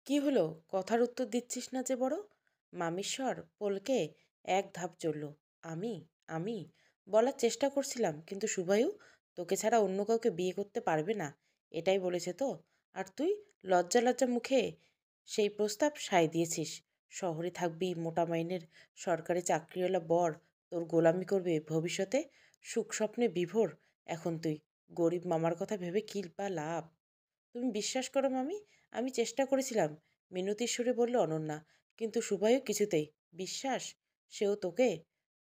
কি হলো? কথার উত্তর দিচ্ছিস না যে বড়? মামির স্বর পলকে এক ধাপ চলল। আমি আমি বলার চেষ্টা করছিলাম, কিন্তু শুভায়ু তোকে ছাড়া অন্য কাউকে বিয়ে করতে পারবে না এটাই বলেছে তো। আর তুই লজ্জা লজ্জা মুখে সেই প্রস্তাব সায় দিয়েছিস। শহরে থাকবি, মোটা মাইনের সরকারি চাকরিওয়ালা বর তোর গোলামি করবে ভবিষ্যতে, সুখ স্বপ্নে বিভোর। এখন তুই গরিব মামার কথা ভেবে কি বা লাভ? তুমি বিশ্বাস করো মামি, আমি চেষ্টা করেছিলাম, মিনতির সুরে বলল অনন্যা। কিন্তু শুভায়ু কিছুতেই বিশ্বাস, সেও তোকে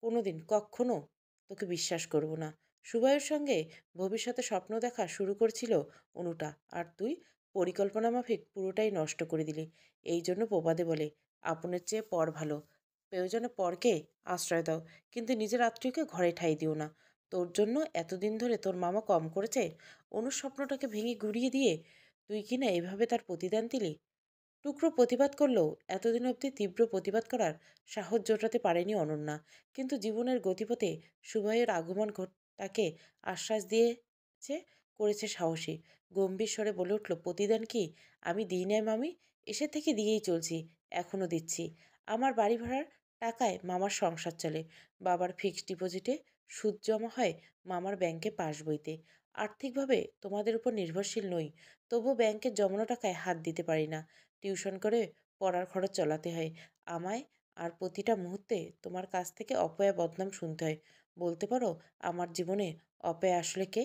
কোনোদিন কখনো তোকে বিশ্বাস করব না। শুভায়ুর সঙ্গে ভবিষ্যতে স্বপ্ন দেখা শুরু করছিল অনুটা, আর তুই পরিকল্পনা মাফিক পুরোটাই নষ্ট করে দিলি। এই জন্য প্রবাদে বলে, আপনের চেয়ে পর ভালো। প্রয়োজনে পরকে আশ্রয় দাও, কিন্তু নিজের আত্মীয়কে ঘরে ঠাঁই দিও না। তোর জন্য এতদিন ধরে তোর মামা কম করেছে? অনুর স্বপ্নটাকে ভেঙে গুড়িয়ে দিয়ে তুই কিনা এভাবে তার প্রতিদান দিলি? টুকরো প্রতিবাদ করলেও এতদিন অবধি তীব্র প্রতিবাদ করার সাহস জোটাতে পারেনি অনন্যা। কিন্তু জীবনের গতিপথে শুভয়ের আগমন তাকে আশ্বাস দিয়েছে, করেছে সাহসী। গম্ভীর স্বরে বলে উঠল, প্রতিদান কি আমি দিই নাই মামি? এসে থেকে দিয়েই চলছি, এখনো দিচ্ছি। আমার বাড়ি ভাড়ার টাকায় মামার সংসার চলে, বাবার ফিক্সড ডিপোজিটে সুদ জমা হয় মামার ব্যাংকে পাস বইতে। আর্থিকভাবে তোমাদের উপর নির্ভরশীল নই, তবু ব্যাংকের জমানো টাকায় হাত দিতে পারি না। টিউশন করে পড়ার খরচ চালাতে হয় আমায়, আর প্রতিটা মুহূর্তে তোমার কাছ থেকে অপয়া বদনাম শুনতে হয়। বলতে পারো আমার জীবনে অপয়া আসলে কে?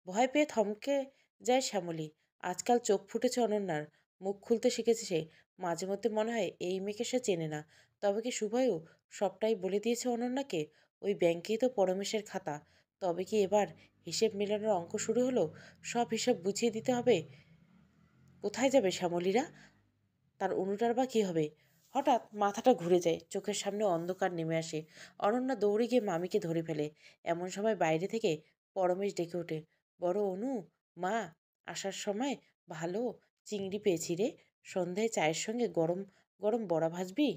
ভয় পেয়ে থমকে যায় শ্যামলী। আজকাল চোখ ফুটেছে অনন্যার, মুখ খুলতে শিখেছে সে। মাঝে মধ্যে মনে হয় এই মেয়েকে সে চেনে না। তবে কি শুভয়ু সবটাই বলে দিয়েছে অনন্যাকে? ওই ব্যাংকেই তো পরমেশের খাতা। তবে কি এবার হিসেব মেলানোর অঙ্ক শুরু হলো? সব হিসাব বুঝিয়ে দিতে হবে। কোথায় যাবে শ্যামলীরা? তার অনুটার বা কী হবে? হঠাৎ মাথাটা ঘুরে যায়, চোখের সামনে অন্ধকার নেমে আসে। অনন্যা দৌড়ে গিয়ে মামিকে ধরে ফেলে। এমন সময় বাইরে থেকে পরমেশ ডেকে ওঠে, বড় অনু, মা, আসার সময় ভালো চিংড়ি পেয়েছি রে। সন্ধ্যায় চায়ের সঙ্গে গরম গরম বড়া ভাজবি?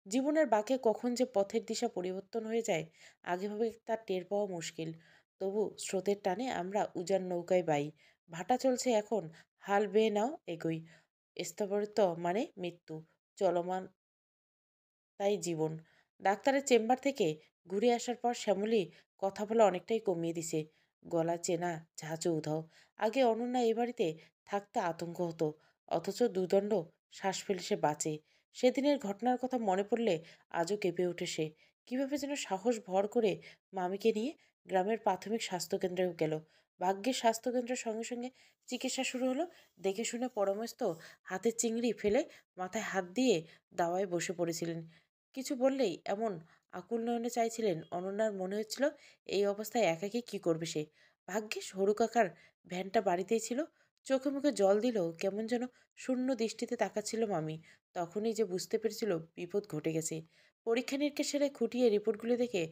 জীবনের বাঁকে কখন যে পথের দিশা পরিবর্তন হয়ে যায় আগেভাবে তার টের পাওয়া মুশকিল। তবু স্রোতের টানে আমরা উজান নৌকায় বাই। ভাটা চলছে এখন, হাল বেয়ে নাও, এগোই। স্থবিরত মানে মৃত্যু, চলমান তাই জীবন। ডাক্তারের চেম্বার থেকে ঘুরে আসার পর শ্যামলী কথা বলা অনেকটাই কমিয়ে দিছে। গলা চেনা, ঝাঁঝো উধাও। আগে অনন্যা এ বাড়িতে থাকতে আতঙ্ক হতো, অথচ দুদণ্ড শ্বাস ফেলে সে বাঁচে। সেদিনের ঘটনার কথা মনে পড়লে আজও কেঁপে ওঠে সে। কীভাবে যেন সাহস ভর করে মামিকে নিয়ে গ্রামের প্রাথমিক স্বাস্থ্যকেন্দ্রেও গেল। ভাগ্যের স্বাস্থ্যকেন্দ্রের সঙ্গে সঙ্গে চিকিৎসা শুরু হলো। দেখে শুনে পরমস্ত হাতে চিংড়ি ফেলে মাথায় হাত দিয়ে দাওয়ায় বসে পড়েছিলেন। কিছু বললেই এমন আকুল নয়নে চাইছিলেন, অনন্যার মনে হচ্ছিল এই অবস্থায় একাকী কি করবে সে। ভাগ্যিস হরু কাকার ভ্যানটা বাড়িতেই ছিল। চোখে মুখে জল দিলেও কেমন যেন শূন্য দৃষ্টিতে তাকাচ্ছিল মামি। তখনই যে বুঝতে পেরেছিল বিপদ ঘটে গেছে। পরীক্ষা নিরীক্ষা সেরে খুঁটিয়ে রিপোর্টগুলো দেখে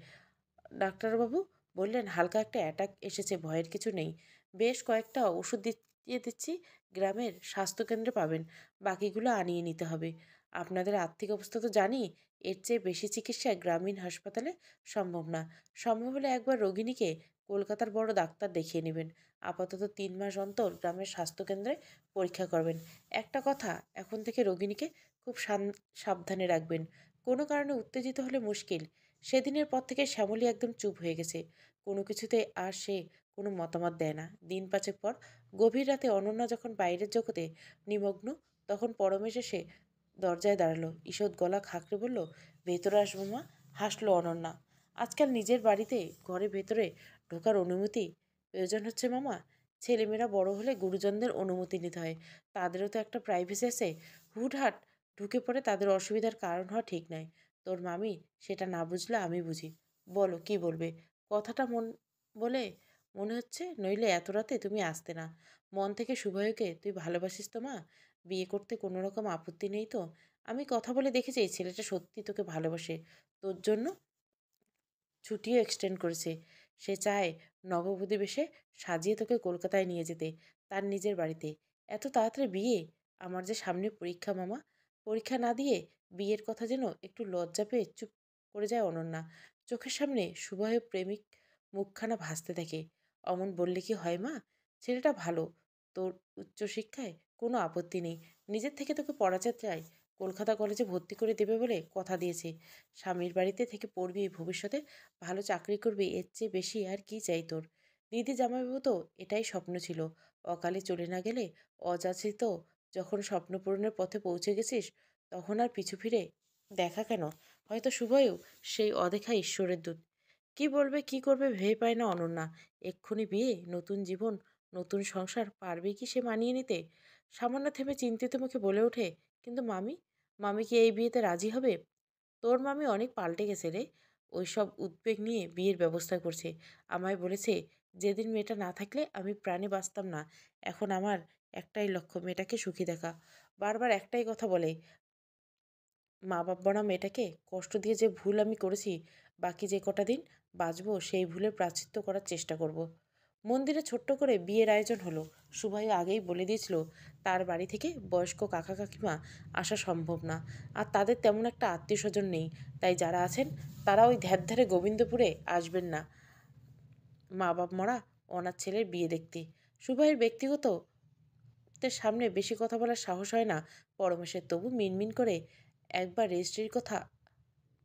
ডাক্তারবাবু বললেন, হালকা একটা অ্যাটাক এসেছে, ভয়ের কিছু নেই। বেশ কয়েকটা ওষুধ দিয়ে দিচ্ছি, গ্রামের স্বাস্থ্যকেন্দ্রে পাবেন। বাকিগুলো আনিয়ে নিতে হবে। আপনাদের আর্থিক অবস্থা তো জানি, এর চেয়ে বেশি চিকিৎসা গ্রামীণ হাসপাতালে সম্ভব না। সম্ভব হলে একবার রোগিণীকে কলকাতার বড় ডাক্তার দেখিয়ে নেবেন। আপাতত 3 মাস অন্তর গ্রামের স্বাস্থ্যকেন্দ্রে পরীক্ষা করবেন। একটা কথা, এখন থেকে রোগিণীকে খুব সাবধানে রাখবেন। কোনো কারণে উত্তেজিত হলে মুশকিল। সেদিনের পর থেকে শ্যামলী একদম চুপ হয়ে গেছে। কোনো কিছুতে আর সে কোনো মতামত দেয় না। দিন 5 পর গভীর রাতে অনন্যা যখন বাইরের জগতে নিমগ্ন, তখন পরমেশ এসে দরজায় দাঁড়ালো। ঈষৎ গলা খাঁকড়ে বলল, ভেতরে আসবো মা? হাসলো অনন্যা। আজকাল নিজের বাড়িতে ঘরে ভেতরে ঢোকার অনুমতি প্রয়োজন হচ্ছে মামা? ছেলেমেয়েরা বড় হলে গুরুজনদের অনুমতি নিতে হয়। তাদেরও তো একটা প্রাইভেসি আছে। হুটহাট ঢুকে পড়ে তাদের অসুবিধার কারণ হওয়া ঠিক নয়। তোর মামি সেটা না বুঝলে আমি বুঝি। বলো কি বলবে? কথাটা বলে মনে হচ্ছে, নইলে এত রাতে তুমি আসতে না। মন থেকে শুভয়কে তুই ভালোবাসিস তো মা? বিয়ে করতে কোনো রকম আপত্তি নেই তো? আমি কথা বলে দেখেছি ছেলেটা সত্যি তোকে ভালোবাসে। তোর জন্য ছুটিও এক্সটেন্ড করেছে। সে চায় নববধূ বেশে সাজিয়ে তোকে কলকাতায় নিয়ে যেতে, তার নিজের বাড়িতে। এত তাড়াতাড়ি বিয়ে? আমার যে সামনে পরীক্ষা মামা। পরীক্ষা না দিয়ে বিয়ের কথা যেন একটু লজ্জা পেয়ে চুপ করে যায় অনন্যা। চোখের সামনে শুভয় প্রেমিক মুখখানা ভাসতে থাকে। অমন বললে কি হয় মা? ছেলেটা ভালো, তোর উচ্চশিক্ষায় কোনো আপত্তি নেই। নিজের থেকে তোকে পড়াতে চায়, কলকাতা কলেজে ভর্তি করে দেবে বলে কথা দিয়েছে। স্বামীর বাড়িতে থেকে পড়বি, ভবিষ্যতে ভালো চাকরি করবি, এর চেয়ে বেশি আর কি চাই তোর? দিদি জামাইবাবু তো এটাই স্বপ্ন ছিল। অকালে চলে না গেলে অযাচিত যখন স্বপ্ন পূরণের পথে পৌঁছে গেছিস, তখন আর পিছু ফিরে দেখা কেন? হয়তো শুভও সেই অদেখা ঈশ্বরের দূত। কি বলবে কি করবে ভেবে পায় না অনন্যা। এক্ষুনি বিয়ে, নতুন জীবন, নতুন সংসার, পারবে কি সে মানিয়ে নিতে? সামান্য থেমে চিন্তিত মুখে বলে ওঠে, কিন্তু মামি, মামি কি এই বিয়েতে রাজি হবে? তোর মামি অনেক পাল্টে গেছে রে। ওইসব উদ্বেগ নিয়ে বিয়ের ব্যবস্থা করছে। আমায় বলেছে, যেদিন মেয়েটা না থাকলে আমি প্রাণে বাঁচতাম না। এখন আমার একটাই লক্ষ্য, মেয়েটাকে সুখী দেখা। বারবার একটাই কথা বলে, মা বাবা মেয়েটাকে কষ্ট দিয়ে যে ভুল আমি করেছি, বাকি যে কটা দিন বাঁচবো সেই ভুলের প্রায়শ্চিত্ত করার চেষ্টা করব। মন্দিরে ছোট্ট করে বিয়ের আয়োজন হলো। সুভাই আগেই বলে দিয়েছিল তার বাড়ি থেকে বয়স্ক কাকা কাকিমা আসা সম্ভব না, আর তাদের তেমন একটা আত্মীয় স্বজন নেই। তাই যারা আছেন তারা ওই ধ্যারে গোবিন্দপুরে আসবেন না মা বাপ মরা অনাথ ছেলের বিয়ে দেখতে। সুভাইয়ের ব্যক্তিগত তার সামনে বেশি কথা বলার সাহস হয় না পরমেশের, তবু মিনমিন করে একবার রেজিস্ট্রির কথা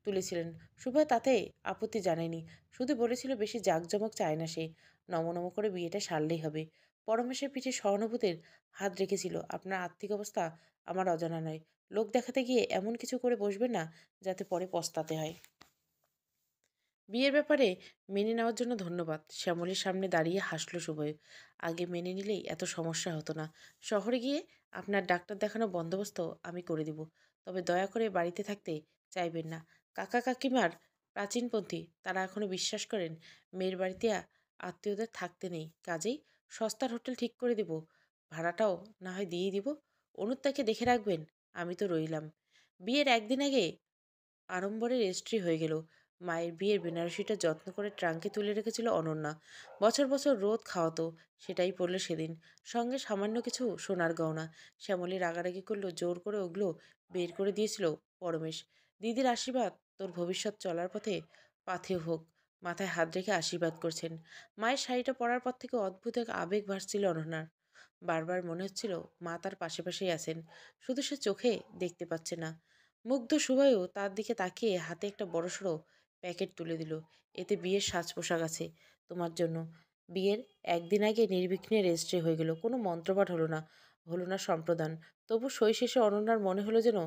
তুলেছিলেন। সুভা তাতে আপত্তি জানায়নি, শুধু বলেছিল বেশি জাঁকজমক চায় না সে, নমনম করে বিয়েটা সারলেই হবে। পরমেশের পিঠে সহানুভূতির হাত রেখেছিল, আপনার আর্থিক অবস্থা আমার অজানা নয়। লোক দেখাতে গিয়ে এমন কিছু করে বসবেন না যাতে পরে পস্তাতে হয়। বিয়ের ব্যাপারে মেনে নেওয়ার জন্য ধন্যবাদ। শ্যামলীর সামনে দাঁড়িয়ে হাসল শুভয়। আগে মেনে নিলেই এত সমস্যা হতো না। শহরে গিয়ে আপনার ডাক্তার দেখানো বন্দোবস্ত আমি করে দিব, তবে দয়া করে বাড়িতে থাকতে চাইবেন না। কাকা কাকিমার প্রাচীনপন্থী, তারা এখনো বিশ্বাস করেন মেয়ের বাড়িতে আত্মীয়দের থাকতে নেই। কাজেই সস্তার হোটেল ঠিক করে দিব, ভাড়াটাও না হয় দিয়ে দিব। অনুত্তাকে দেখে রাখবেন, আমি তো রইলাম। বিয়ের একদিন আগে আড়ম্বরে রেজিস্ট্রি হয়ে গেল। মায়ের বিয়ের বেনারসিটা যত্ন করে ট্রাঙ্কে তুলে রেখেছিল অনন্যা। বছর বছর রোদ খাওয়াতো, সেটাই পড়ল সেদিন। সঙ্গে সামান্য কিছু সোনার গয়না। শ্যামলী রাগারাগি করলো, জোর করে ওগুলো বের করে দিয়েছিল পরমেশ। দিদির আশীর্বাদ তোর ভবিষ্যৎ চলার পথে পাথেয় হোক, মাথায় হাত রেখে আশীর্বাদ করছেন। মায়ের শাড়িটা পরার পর থেকে অদ্ভুত এক আবেগ ভাসছিল অনন্যার। বারবার মনে হচ্ছিল মা তার পাশে পাশেই আছেন, শুধু সে চোখে দেখতে পাচ্ছে না। মুগ্ধ শুভায়ু তার দিকে তাকিয়ে হাতে একটা বড়সড় প্যাকেট তুলে দিল। এতে বিয়ের সাজ পোশাক আছে তোমার জন্য। বিয়ের একদিন আগে নির্বিঘ্নে রেজিস্ট্রি হয়ে গেল, কোনো মন্ত্রপাঠ হলো না, হলো না সম্প্রদান। তবু সই শেষে অনন্যার মনে হলো যেন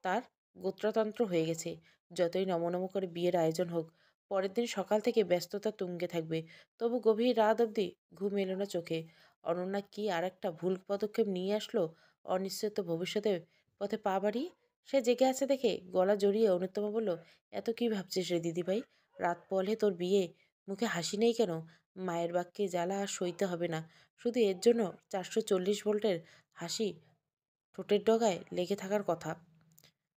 তার গোত্রতন্ত্র হয়ে গেছে। যতই নমনম করে বিয়ের আয়োজন হোক, পরের দিন সকাল থেকে ব্যস্ততা তুঙ্গে থাকবে। তবু গভীর রাত অবধি ঘুম এলো না চোখে। অনন্যা কি আর একটা ভুল পদক্ষেপ নিয়ে আসলো অনিশ্চিত ভবিষ্যতের পথে পা বাড়িয়ে? সে জেগে আছে দেখে গলা জড়িয়ে অনুত্তমা বলল, এত কি ভাবছিস রে দিদিভাই? রাত পড়লে তোর বিয়ে, মুখে হাসি নেই কেন? মায়ের বাক্যে জ্বালা আর সইতে হবে না। শুধু এর জন্য 440 ভোল্টের হাসি ঠোঁটের ডগায় লেগে থাকার কথা।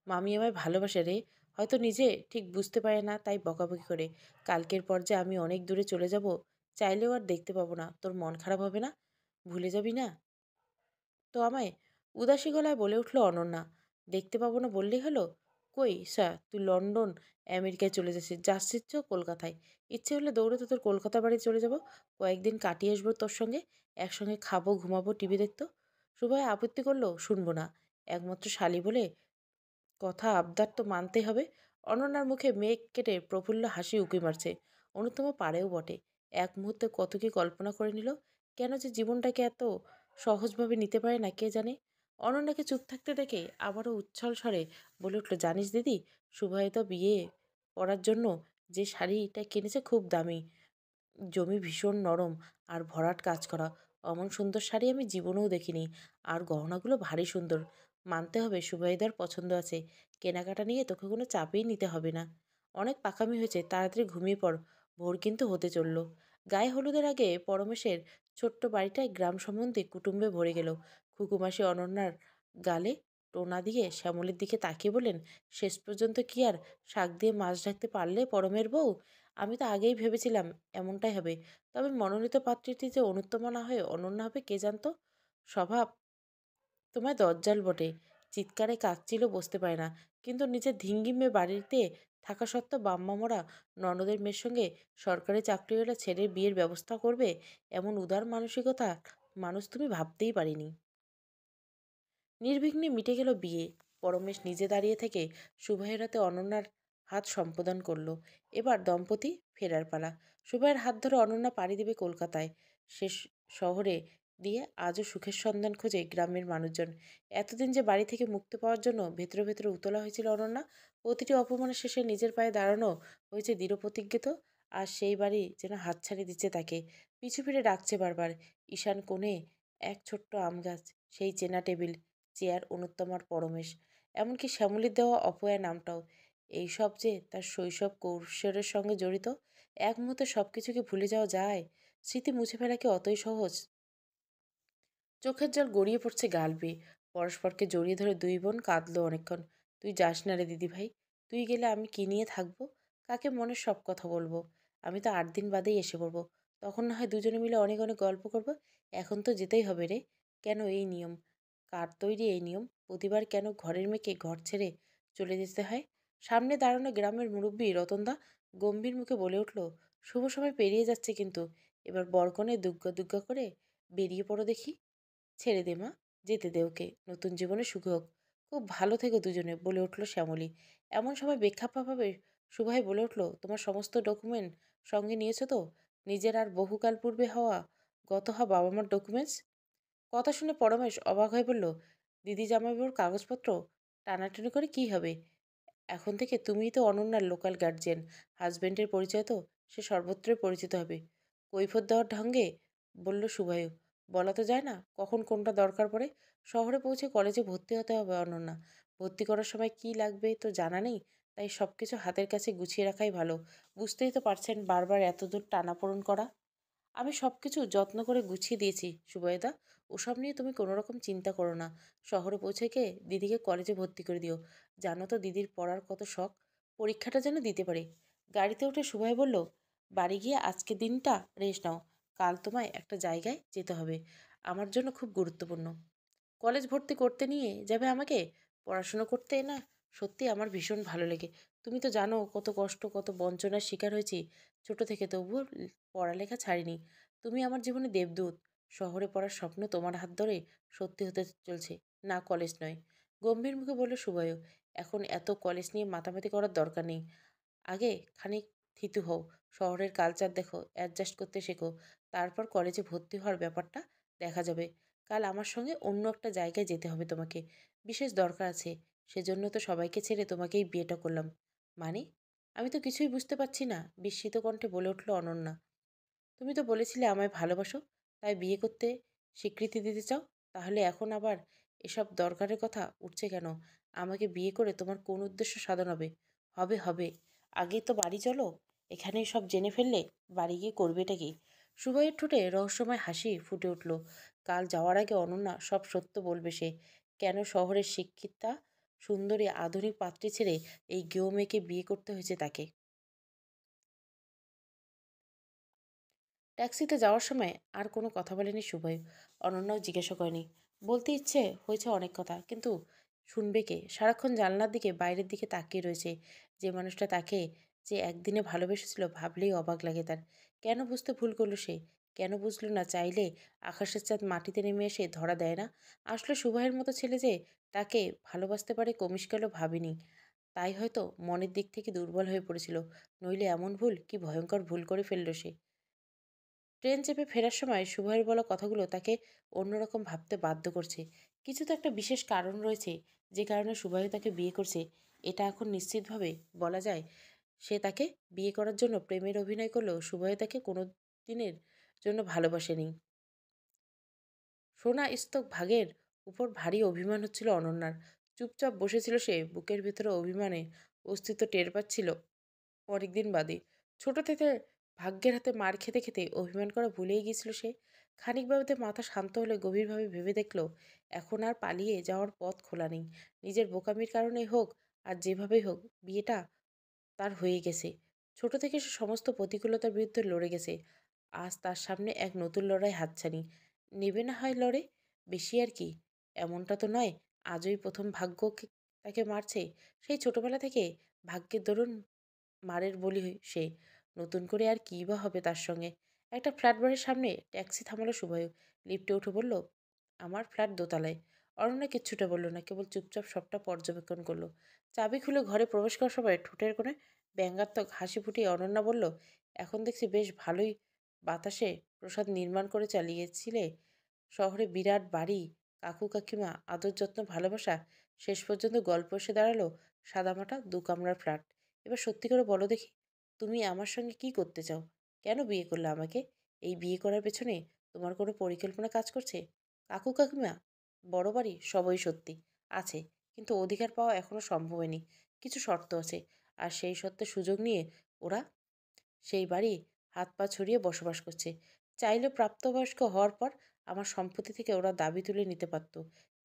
মামি আমায় ভালোবাসে রে, হয়তো নিজে ঠিক বুঝতে পারে না তাই বকাবকি করে। কালকের পর যে আমি অনেক দূরে চলে যাব, চাইলেও আর দেখতে পাবো না। তোর মন খারাপ হবে না? ভুলে যাবি না তো আমায়? উদাসী গলায় বলে উঠল অনন্যা। দেখতে পাবো না বললেই হলো? কই স্যার, তুই লন্ডন আমেরিকায় চলে যাচ্ছিস, যাচ্ছিস তো কলকাতায়। ইচ্ছে হলে দৌড়ে তো তোর কলকাতা বাড়ি চলে যাব, কয়েকদিন কাটিয়ে আসবো তোর সঙ্গে, একসঙ্গে খাবো, ঘুমাবো, টিভি দেখতো। সুভয় আপত্তি করলো, শুনবো না। একমাত্র শালি বলে কথা, আবদার তো মানতে হবে। অনন্যার মুখে মেঘ কেটে প্রফুল্ল হাসি উঁকি মারছে। অনুতম পারেও বটে। এক মুহূর্তে কত কি কল্পনা করে নিল। কেন যে জীবনটাকে এত সহজভাবে নিতে পারে না কে জানে। অনন্যাকে চুপ থাকতে দেখে আবারও উচ্ছল স্বরে বলে উঠল, জানিস দিদি, শুভায় তো বিয়ে করার জন্য যে শাড়িটা কিনেছে খুব দামি, জমি ভীষণ নরম আর ভরাট কাজ করা। অমন সুন্দর শাড়ি আমি জীবনেও দেখিনি। আর গহনাগুলো ভারী সুন্দর। মানতে হবে সুবাইদার পছন্দ আছে। কেনাকাটা নিয়ে তোকে কোনো চাপেই নিতে হবে না। অনেক পাকামি হয়েছে, তাড়াতাড়ি ঘুমিয়ে পড়, ভোর কিন্তু হতে চলল। গায়ে হলুদের আগে পরমেশের ছোট্ট বাড়িটায় গ্রাম সম্বন্ধে কুটুম্বে ভরে গেল। খুকুমাসি অনন্যার গালে টোনা দিয়ে শ্যামলের দিকে তাকিয়ে বললেন, শেষ পর্যন্ত কি আর শাক দিয়ে মাছ ঢাকতে পারলে পরমের বউ? আমি তো আগেই ভেবেছিলাম এমনটাই হবে। তবে মনোনীত পাত্রীটি যে অনুত্তমা না হয়ে অনন্যা হবে কে জানতো। স্বভাব তোমায় দজ্জাল বটে। চিৎকারে কাকচিলও বসতে পারে না, কিন্তু নিজের ধিঙ্গি মেয়ে বাড়িতে থাকা সত্ত্বেও বাম্মা মরা ননদের মেয়ের সঙ্গে সরকারি চাকরিওয়ালা ছেলের বিয়ের ব্যবস্থা করবে, এমন উদার মানসিকতা মানুষ তুমি ভাবতেই পারিনি। নির্বিঘ্নে মিটে গেল বিয়ে। পরমেশ নিজে দাঁড়িয়ে থেকে সুবাহের হাতে অনন্যার হাত সম্পাদন করলো। এবার দম্পতি ফেরার পালা। সুবাহের হাত ধরে অনন্যা পাড়ি দেবে কলকাতায়। শেষ শহরে দিয়ে আজও সুখের সন্ধান খোঁজে গ্রামের মানুষজন। এতদিন যে বাড়ি থেকে মুক্তি পাওয়ার জন্য ভেতরে ভেতরে উতলা হয়েছিল অনন্যা, প্রতিটি অপমানের শেষে নিজের পায়ে দাঁড়ানো হয়েছে দৃঢ় প্রতিজ্ঞিত। আর সেই বাড়ি যেন হাতছানি দিচ্ছে তাকে, পিছু ফিরে ডাকছে বারবার। ঈশান কোণে এক ছোট্ট আম গাছ, সেই চেনা টেবিল, চেয়ার, অনুত্তমার পরমেশ, এমনকি শ্যামলীর দেওয়া অপয়া নামটাও। এইসব যে তার শৈশব কৈশোরের সঙ্গে জড়িত। এক মুহূর্তে সব কিছুকে ভুলে যাওয়া যায়? স্মৃতি মুছে ফেলা কি অতই সহজ? চোখের জল গড়িয়ে পড়ছে গাল বেয়ে। পরস্পরকে জড়িয়ে ধরে দুই বোন কাঁদলো অনেকক্ষণ। তুই যাস না রে দিদিভাই, তুই গেলে আমি কি নিয়ে থাকবো? কাকে মনের সব কথা বলবো? আমি তো 8 দিন বাদেই এসে পড়বো। তখন না হয় দুজনে মিলে অনেক অনেক গল্প করবো। এখন তো যেতেই হবে রে। কেন এই নিয়ম? কার তৈরি এই নিয়ম? প্রতিবার কেন ঘরের মেয়েকে ঘর ছেড়ে চলে যেতে হয়? সামনে দাঁড়ানো গ্রামের মুরব্বী রতনদা গম্ভীর মুখে বলে উঠল, শুভ সময় পেরিয়ে যাচ্ছে কিন্তু। এবার বরকনে দুগ্গা দুগ্গা করে বেরিয়ে পড়ো দেখি। ছেড়ে দে মা, যেতে দে ওকে, নতুন জীবনে সুখী হোক। খুব ভালো থেকো দুজনে, বলে উঠল শ্যামলী। এমন সময় বেখাপ্পাভাবে সুভাই বলে উঠল, তোমার সমস্ত ডকুমেন্ট সঙ্গে নিয়েছো তো? নিজের আর বহুকাল পূর্বে গত হওয়া বাবা মার ডকুমেন্টস? কথা শুনে পরমেশ অবাক হয়ে বলল, দিদি জামাইবাবুর কাগজপত্র টানাটানি করে কি হবে? এখন থেকে তুমিই তো অনন্যার লোকাল গার্জিয়ান। হাজবেন্ডের পরিচয় তো সে সর্বত্রই পরিচিত হবে। কৈফিয়ত দেওয়ার ঢঙ্গে বলল শুভায়ু। বলা তো যায় না কখন কোনটা দরকার পড়ে। শহরে পৌঁছে কলেজে ভর্তি হতে হবে অনন্যা। ভর্তি করার সময় কি লাগবে তো জানা নেই, তাই সব কিছু হাতের কাছে গুছিয়ে রাখাই ভালো। বুঝতেই তো পারছেন বারবার এত দূর টানাপোড়েন করা। আমি সব কিছু যত্ন করে গুছিয়ে দিয়েছি সুবৈদা, ওসব নিয়ে তুমি কোনো রকম চিন্তা করো না। শহরে পৌঁছে গিয়ে দিদিকে কলেজে ভর্তি করে দিও। জানো তো দিদির পড়ার কত শখ, পরীক্ষাটা যেন দিতে পারে। গাড়িতে উঠে সুবাই বলল, বাড়ি গিয়ে আজকে দিনটা রেস্ট নাও। কাল তোমায় একটা জায়গায় যেতে হবে, আমার জন্য খুব গুরুত্বপূর্ণ। কলেজ ভর্তি করতে নিয়ে যাবে আমাকে? পড়াশুনো করতে না সত্যি আমার ভীষণ ভালো লেগে। তুমি তো জানো কত কষ্ট, কত বঞ্চনার শিকার হয়েছি ছোট থেকে, তবুও পড়ালেখা ছাড়িনি। তুমি আমার জীবনে দেবদূত। শহরে পড়ার স্বপ্ন তোমার হাত ধরে সত্যি হতে চলছে। না, কলেজ নয়, গম্ভীর মুখে বলল সুবয়। এখন এত কলেজ নিয়ে মাতামাতি করার দরকার নেই। আগে খানিক থিতু হও, শহরের কালচার দেখো, অ্যাডজাস্ট করতে শেখো। তারপর কলেজে ভর্তি হওয়ার ব্যাপারটা দেখা যাবে। কাল আমার সঙ্গে অন্য একটা জায়গায় যেতে হবে তোমাকে, বিশেষ দরকার আছে। সেজন্য তো সবাইকে ছেড়ে তোমাকেই বিয়েটা করলাম। মানে? আমি তো কিছুই বুঝতে পারছি না, বিস্মিত কণ্ঠে বলে উঠল অনন্যা। তুমি তো বলেছিলে আমায় ভালোবাসো, তাই বিয়ে করতে স্বীকৃতি দিতে চাও। তাহলে এখন আবার এসব দরকারের কথা উঠছে কেন? আমাকে বিয়ে করে তোমার কোন উদ্দেশ্য সাধন হবে? হবে হবে, আগে তো বাড়ি চলো। এখানেই সব জেনে ফেললে বাড়ি গিয়ে করবেটা কি? সুবইয়ের ঠোঁটে রহস্যময় হাসি ফুটে উঠল। কাল যাওয়ার আগে অনন্যা সব সত্য বলবে সে। কেন শহরের শিক্ষিতা সুন্দরী আধুনিক পাত্রী ছেড়ে এই গেঁয়ো মেয়েকে বিয়ে করতে হয়েছে তাকে। ট্যাক্সিতে যাওয়ার সময় আর কোনো কথা বলেনি শুভই। অনন্যাও জিজ্ঞাসা করেনি। বলতে ইচ্ছে হয়েছে অনেক কথা, কিন্তু শুনবে কে? সারাক্ষণ জানলার দিকে বাইরের দিকে তাকিয়ে রয়েছে। যে মানুষটা তাকে যে একদিনে ভালোবেসেছিল ভাবলেই অবাক লাগে তার। কেন বুঝতে ভুল করলো সে? কেন বুঝলো না চাইলে আকাশের চাঁদ মাটিতে নেমে এসে ধরা দেয় না? আসলে সুবাহের মতো ছেলে যে তাকে ভালোবাসতে পারে কমিশ গেল ভাবিনি। তাই হয়তো মনের দিক থেকে দুর্বল হয়ে পড়েছিল। নইলে এমন ভুল, কি ভয়ঙ্কর ভুল করে ফেললো সে। ট্রেন চেপে ফেরার সময় শুভয়ের বলা কথাগুলো তাকে অন্যরকম ভাবতে বাধ্য করছে। কিছু তো একটা বিশেষ কারণ রয়েছে যে কারণে শুভয় তাকে বিয়ে করছে। এটা এখন নিশ্চিতভাবে বলা যায়। সে তাকে বিয়ে করার জন্য প্রেমের অভিনয় করলেও শুভয় তাকে কোনো দিনের জন্য ভালোবাসেনি। সোনা স্তক ভাগের উপর ভারী অভিমান হচ্ছিল অনন্যার। চুপচাপ বসেছিল সে, বুকের ভেতরে অভিমানে অস্তিত্ব টের পাচ্ছিল অনেকদিন বাদে। ছোট থেকে ভাগ্যের হাতে মার খেতে খেতে অভিমান করা ভুলেই গিয়েছিল সে। খানিক বাবদে মাথা শান্ত হলে গভীরভাবে ভেবে দেখল, এখন আর পালিয়ে যাওয়ার পথ খোলা নেই। নিজের বোকামির কারণে হোক আর যেভাবেই হোক, বিয়েটা তার হয়ে গেছে। ছোট থেকে সে সমস্ত প্রতিকূলতার বিরুদ্ধে লড়ে গেছে। আজ তার সামনে এক নতুন লড়াই হাতছানি। নেবে না হয় লড়ে, বেশি আর কি। এমনটা তো নয় আজই প্রথম তাকে মারছে। সেই ছোটবেলা থেকে ভাগ্যের দরুন মারের বলি সে। নতুন করে আর কী বা হবে তার সঙ্গে? একটা ফ্ল্যাট বাড়ির সামনে ট্যাক্সি থামালো শুভয়ু। লিফটে উঠে বলল, আমার ফ্ল্যাট দোতলায়। অনন্যা কিচ্ছুটা বলল না, কেবল চুপচাপ সবটা পর্যবেক্ষণ করলো। চাবি খুলে ঘরে প্রবেশ করার সময় ঠোঁটের কোণে ব্যঙ্গাত্মক হাসি ফুটিয়ে অনন্যা বলল, এখন দেখছি বেশ ভালোই বাতাসে প্রসাদ নির্মাণ করে চালিয়েছিলে। শহরে বিরাট বাড়ি, কাকু কাকিমা, আদর যত্ন ভালোবাসা, শেষ পর্যন্ত গল্প এসে দাঁড়ালো সাদামাটা দু কামরার ফ্ল্যাট। এবার সত্যি করে বলো দেখি, তুমি আমার সঙ্গে কি করতে চাও? কেন বিয়ে করলে আমাকে? এই বিয়ে করার পেছনে তোমার কোনো পরিকল্পনা কাজ করছে? কাকু কাকিমা, বড় বাড়ি, সবই সত্যি আছে, কিন্তু অধিকার পাওয়া এখনো সম্ভব হয়নি। কিছু শর্ত আছে, আর সেই শর্তের সুযোগ নিয়ে ওরা সেই বাড়ি হাত পা ছড়িয়ে বসবাস করছে। চাইলে প্রাপ্তবয়স্ক হওয়ার পর আমার সম্পত্তি থেকে ওরা দাবি তুলে নিতে পারত,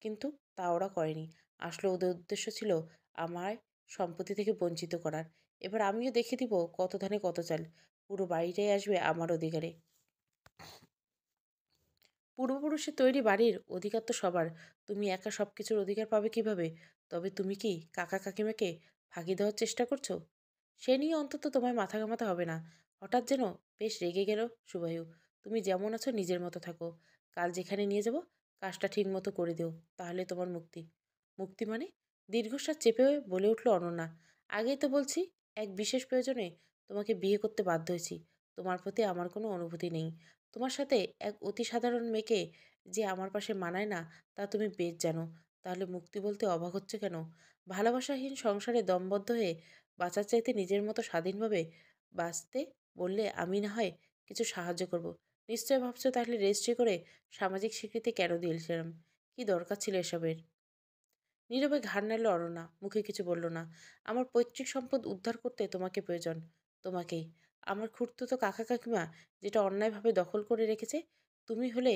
কিন্তু তা ওরা করেনি। আসলে ওদের উদ্দেশ্য ছিল আমায় সম্পত্তি থেকে বঞ্চিত করার। এবার আমিও দেখে দিব কত ধানে কত চাল। পুরো বাড়িটাই আসবে আমার অধিকারে। পূর্বপুরুষের তৈরি বাড়ির অধিকার তো সবার। তুমি একা সব কিছুর অধিকার পাবে কিভাবে? তবে তুমি কি কাকা কাকিমাকে ফাঁকি দেওয়ার চেষ্টা করছো? সে নিয়ে অন্তত তোমায় মাথা ঘামাতে হবে না। হঠাৎ যেন বেশ রেগে গেল শুভায়ু। তুমি যেমন আছো নিজের মতো থাকো। কাল যেখানে নিয়ে যাব কাজটা ঠিক মতো করে দিও, তাহলে তোমার মুক্তি। মুক্তি মানে? দীর্ঘশ্বাস চেপে বলে উঠল অনন্যা। আগেই তো বলছি, এক বিশেষ প্রয়োজনে তোমাকে বিয়ে করতে বাধ্য হয়েছি। তোমার প্রতি আমার কোনো অনুভূতি নেই। তোমার সাথে এক অতি সাধারণ মেয়েকে যে আমার পাশে মানায় না, তা তুমি বেশ জানো। তাহলে মুক্তি বলতে অবাক হচ্ছে কেন? ভালোবাসাহীন সংসারে দমবদ্ধ হয়ে বাঁচার চাইতে নিজের মতো স্বাধীনভাবে বাঁচতে বললে আমি না হয় কিছু সাহায্য করব। নিশ্চয় ভাবছো তাহলে রেজিস্ট্রি করে সামাজিক স্বীকৃতি কেন দিয়েছিলাম? কি দরকার ছিল এসবের? নীরবে ঘাড় নাড়ল অরণ্যা, মুখে কিছু বলল না। আমার পৈতৃক সম্পদ উদ্ধার করতে তোমাকে প্রয়োজন। তোমাকেই। আমার খুড়তুতো কাকা কাকিমা যেটা অন্যায়ভাবে দখল করে রেখেছে, তুমি হলে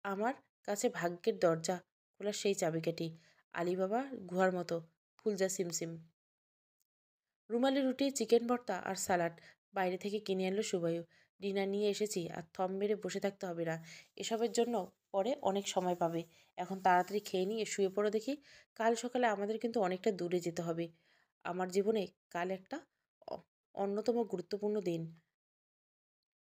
আমার কাছে ভাগ্যের দরজা খোলার সেই চাবিকাঠি। আলিবাবা গুহার মতো ফুলজা সিমসিম। রুমালি রুটি, চিকেন ভর্তা আর সালাড বাইরে থেকে কিনে আনলো সুবায়ু। ডিনার নিয়ে এসেছি, আর থম মেরে বসে থাকতে হবে না। এসবের জন্য পরে অনেক সময় পাবে। এখন তাড়াতাড়ি খেয়ে নিয়ে শুয়ে পড়ো দেখি। কাল সকালে আমাদের কিন্তু অনেকটা দূরে যেতে হবে। আমার জীবনে কাল একটা অ- অন্যতম গুরুত্বপূর্ণ দিন।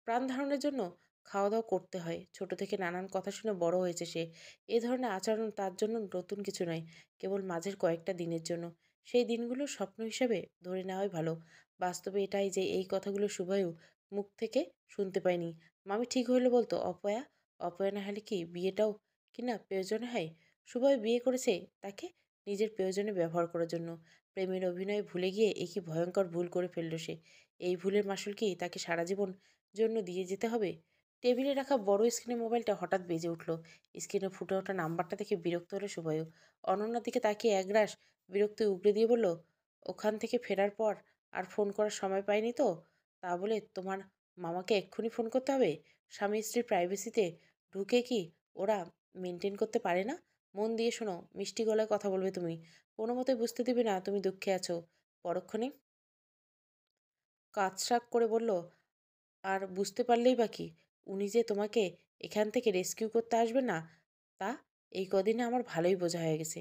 প্রাণ ধারণের জন্য খাওয়া দাওয়া করতে হয়। ছোট থেকে নানান কথা শুনে বড় হয়েছে সে। এ ধরনের আচরণ তার জন্য নতুন কিছু নয়, কেবল মাঝের কয়েকটা দিনের জন্য। সেই দিনগুলো স্বপ্ন হিসেবে ধরে নেওয়াই ভালো। বাস্তবে এটাই যে এই কথাগুলো শুভায়ু মুখ থেকে শুনতে পায়নি। মামি ঠিক হইলো বলতো অপয়া। অপয়া না হলে কি বিয়েটাও কিনা প্রয়োজনে হয়? শুভয় বিয়ে করেছে তাকে নিজের প্রয়োজনে ব্যবহার করার জন্য। প্রেমের অভিনয় ভুলে গিয়ে এ কি ভয়ঙ্কর ভুল করে ফেলল সে। এই ভুলের মাসুল কি তাকে সারা জীবন জন্য দিয়ে যেতে হবে? টেবিলে রাখা বড় স্ক্রিনে মোবাইলটা হঠাৎ বেজে উঠল। স্ক্রিনে ফুটে ওঠা নাম্বারটা দেখে বিরক্ত হলো শুভায়ু। অনন্যার দিকে তাকিয়ে একরাশ বিরক্তি উগড়ে দিয়ে বলল, ওখান থেকে ফেরার পর আর ফোন করার সময় পাইনি তো? তা বলে তোমার মামাকে এক্ষুনি ফোন করতে হবে? স্বামী স্ত্রীর প্রাইভেসিতে ঢুকে কি ওরা মেনটেন করতে পারে না? মন দিয়ে শোনো, মিষ্টি গলায় কথা বলবে তুমি। কোনো মতে বুঝতে দিবে না তুমি দুঃখে আছো। পরক্ষণে কাতরাক করে বলল, আর বুঝতে পারলেই বা কি? উনি যে তোমাকে এখান থেকে রেস্কিউ করতে আসবেন না, তা এই কদিনে আমার ভালোই বোঝা হয়ে গেছে।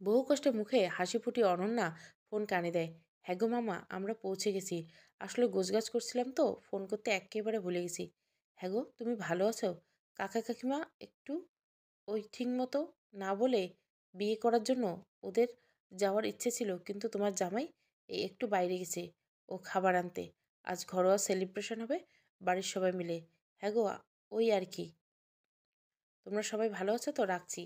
বহু কষ্টে মুখে হাসি ফুটিয়ে অনন্যা ফোন কানে দেয়। হ্যাঁ গো মামা, আমরা পৌঁছে গেছি। আসলে গোছগাছ করছিলাম তো ফোন করতে একেবারে ভুলে গেছি। হ্যাঁ গো, তুমি ভালো আছো? কাকা কাকিমা একটু ওই ঠিক মতো না বলে বিয়ে করার জন্য ওদের যাওয়ার ইচ্ছে ছিল, কিন্তু তোমার জামাই এই একটু বাইরে গেছে ও খাবার আনতে। আজ ঘরোয়া সেলিব্রেশন হবে বাড়ির সবাই মিলে। হ্যাঁ গো, ওই আর কি। তোমরা সবাই ভালো আছো তো? রাখছি।